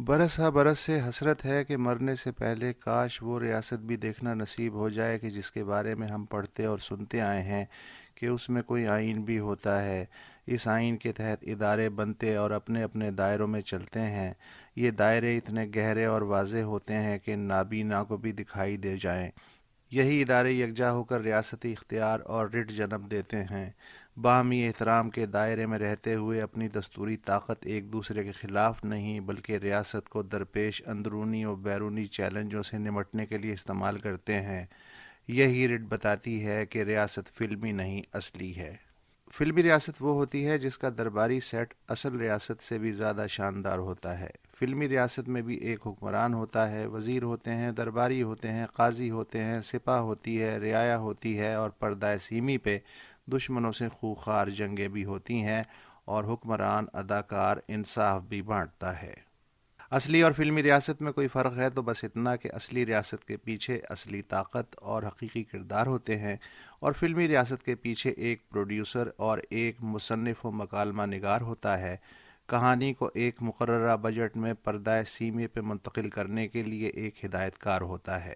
برس ہا برس سے حسرت ہے کہ مرنے سے پہلے کاش وہ ریاست بھی دیکھنا نصیب ہو جائے کہ جس کے بارے میں ہم پڑھتے اور سنتے آئے ہیں کہ اس میں کوئی آئین بھی ہوتا ہے۔ اس آئین کے تحت ادارے بنتے اور اپنے اپنے دائروں میں چلتے ہیں۔ یہ دائرے اتنے گہرے اور واضح ہوتے ہیں کہ نابینا کو بھی دکھائی دے جائیں۔ یہی ادارے یکجا ہو کر ریاستی اختیار اور رٹ جنم دیتے ہیں، باہمی احترام کے دائرے میں رہتے ہوئے اپنی دستوری طاقت ایک دوسرے کے خلاف نہیں بلکہ ریاست کو درپیش اندرونی اور بیرونی چیلنجوں سے نمٹنے کے لیے استعمال کرتے ہیں۔ یہی رٹ بتاتی ہے کہ ریاست فلمی نہیں، اصلی ہے۔ فلمی ریاست وہ ہوتی ہے جس کا درباری سیٹ اصل ریاست سے بھی زیادہ شاندار ہوتا ہے۔ فلمی ریاست میں بھی ایک حکمران ہوتا ہے، وزیر ہوتے ہیں، درباری ہوتے ہیں، قاضی ہوتے ہیں، سپاہ ہوتی ہے، رعایا ہوتی ہے اور پردہ سیمی پہ دشمنوں سے خونخوار جنگیں بھی ہوتی ہیں اور حکمران اداکار انصاف بھی بانٹتا ہے۔ اصلی اور فلمی ریاست میں کوئی فرق ہے تو بس اتنا کہ اصلی ریاست کے پیچھے اصلی طاقت اور حقیقی کردار ہوتے ہیں اور فلمی ریاست کے پیچھے ایک پروڈیوسر اور ایک مصنف و مکالمہ نگار ہوتا ہے، کہانی کو ایک مقررہ بجٹ میں پردہ سیمے پہ منتقل کرنے کے لیے ایک ہدایت کار ہوتا ہے۔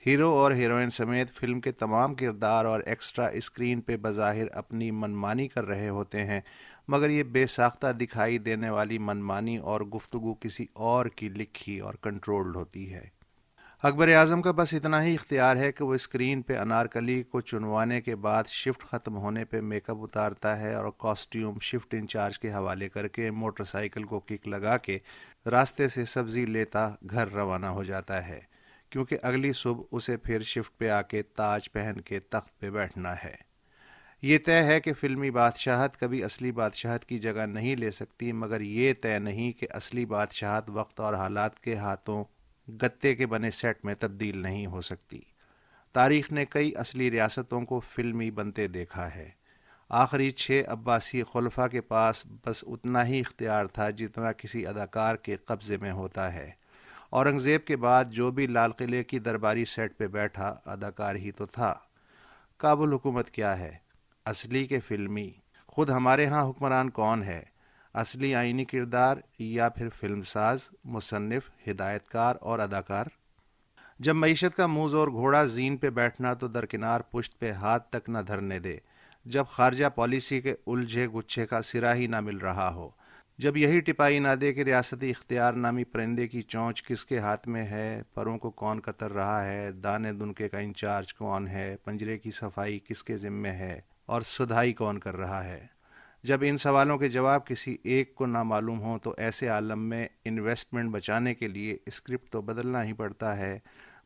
ہیرو اور ہیروئن سمیت فلم کے تمام کردار اور ایکسٹرا اسکرین پہ بظاہر اپنی منمانی کر رہے ہوتے ہیں، مگر یہ بے ساختہ دکھائی دینے والی منمانی اور گفتگو کسی اور کی لکھی اور کنٹرولڈ ہوتی ہے۔ اکبر اعظم کا بس اتنا ہی اختیار ہے کہ وہ اسکرین پہ انارکلی کو چنوانے کے بعد شفٹ ختم ہونے پہ میک اپ اتارتا ہے اور کاسٹیوم شفٹ انچارج کے حوالے کر کے موٹر سائیکل کو کک لگا کے راستے سے سبزی لیتا گھر روانہ ہو جاتا ہے، کیونکہ اگلی صبح اسے پھر شفٹ پہ آ کے تاج پہن کے تخت پہ بیٹھنا ہے۔ یہ طے ہے کہ فلمی بادشاہت کبھی اصلی بادشاہت کی جگہ نہیں لے سکتی، مگر یہ طے نہیں کہ اصلی بادشاہت وقت اور حالات کے ہاتھوں گتے کے بنے سیٹ میں تبدیل نہیں ہو سکتی۔ تاریخ نے کئی اصلی ریاستوں کو فلمی بنتے دیکھا ہے۔ آخری 6 عباسی خلفاء کے پاس بس اتنا ہی اختیار تھا جتنا کسی اداکار کے قبضے میں ہوتا ہے۔ اورنگزیب کے بعد جو بھی لال قلعے کی درباری سیٹ پہ بیٹھا اداکار ہی تو تھا۔ کابل حکومت کیا ہے؟ اصلی کے فلمی؟ خود ہمارے ہاں حکمران کون ہے؟ اصلی آئینی کردار یا پھر فلم ساز، مصنف، ہدایت کار اور اداکار؟ جب معیشت کا منہ زور گھوڑا زین پہ بیٹھنا تو درکنار پشت پہ ہاتھ تک نہ دھرنے دے، جب خارجہ پالیسی کے الجھے گچھے کا سرا ہی نہ مل رہا ہو، جب یہی ٹپائی نہ دے کہ ریاستی اختیار نامی پرندے کی چونچ کس کے ہاتھ میں ہے، پروں کو کون کتر رہا ہے، دانے دنکے کا انچارج کون ہے، پنجرے کی صفائی کس کے ذمے ہے اور سدھائی کون کر رہا ہے، جب ان سوالوں کے جواب کسی ایک کو نہ معلوم ہوں تو ایسے عالم میں انویسٹمنٹ بچانے کے لیے اسکرپٹ تو بدلنا ہی پڑتا ہے۔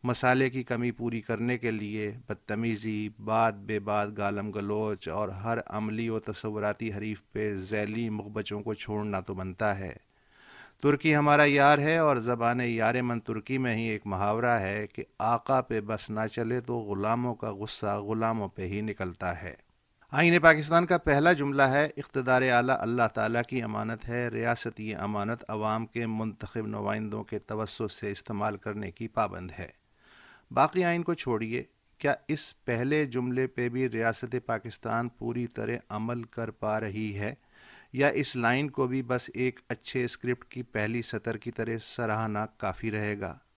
مسالے کی کمی پوری کرنے کے لیے بدتمیزی، بات بے بات گالم گلوچ اور ہر عملی و تصوراتی حریف پہ ذیلی مغبچوں کو چھوڑنا تو بنتا ہے۔ ترکی ہمارا یار ہے اور زبان یار من ترکی میں ہی ایک محاورہ ہے کہ آقا پہ بس نہ چلے تو غلاموں کا غصہ غلاموں پہ ہی نکلتا ہے۔ آئین پاکستان کا پہلا جملہ ہے، اقتدار اعلیٰ اللہ تعالیٰ کی امانت ہے، ریاست یہ امانت عوام کے منتخب نمائندوں کے توسط سے استعمال کرنے کی پابند ہے۔ باقی آئین کو چھوڑیے، کیا اس پہلے جملے پہ بھی ریاست پاکستان پوری طرح عمل کر پا رہی ہے، یا اس لائن کو بھی بس ایک اچھے اسکرپٹ کی پہلی سطر کی طرح سراہنا کافی رہے گا؟